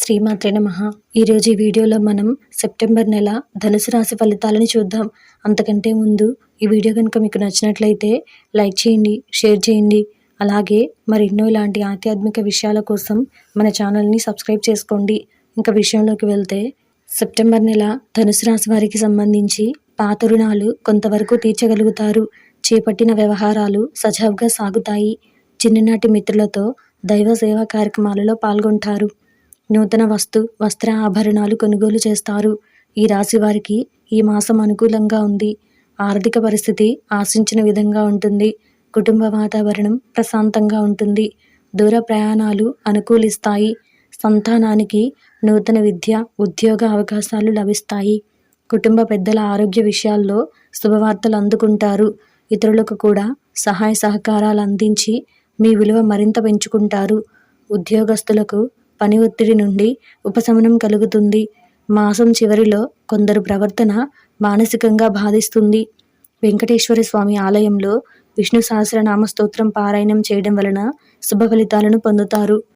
శ్రీమాత్రే నమః. ఈరోజు ఈ వీడియోలో మనం సెప్టెంబర్ నెల ధనుసు రాశి ఫలితాలను చూద్దాం. అంతకంటే ముందు ఈ వీడియో కనుక మీకు నచ్చినట్లయితే లైక్ చేయండి, షేర్ చేయండి. అలాగే మరెన్నో ఇలాంటి ఆధ్యాత్మిక విషయాల కోసం మన ఛానల్ని సబ్స్క్రైబ్ చేసుకోండి. ఇంకా విషయంలోకి వెళ్తే, సెప్టెంబర్ నెల ధనుసు రాశి వారికి సంబంధించి పాత రుణాలు కొంతవరకు తీర్చగలుగుతారు. చేపట్టిన వ్యవహారాలు సజావుగా సాగుతాయి. చిన్ననాటి మిత్రులతో దైవ సేవా కార్యక్రమాలలో పాల్గొంటారు. నూతన వస్త్ర ఆభరణాలు కొనుగోలు చేస్తారు. ఈ రాశి వారికి ఈ మాసం అనుకూలంగా ఉంది. ఆర్థిక పరిస్థితి ఆశించిన విధంగా ఉంటుంది. కుటుంబ వాతావరణం ప్రశాంతంగా ఉంటుంది. దూర ప్రయాణాలు అనుకూలిస్తాయి. సంతానానికి నూతన విద్య, ఉద్యోగ అవకాశాలు లభిస్తాయి. కుటుంబ పెద్దల ఆరోగ్య విషయాల్లో శుభవార్తలు అందుకుంటారు. ఇతరులకు కూడా సహాయ సహకారాలు అందించి మీ విలువ మరింత పెంచుకుంటారు. ఉద్యోగస్తులకు పని ఒత్తిడి నుండి ఉపశమనం కలుగుతుంది. మాసం చివరిలో కొందరు ప్రవర్తన మానసికంగా బాధిస్తుంది. వెంకటేశ్వర స్వామి ఆలయంలో విష్ణు సహస్రనామ స్తోత్రం పారాయణం చేయడం వలన శుభ ఫలితాలను పొందుతారు.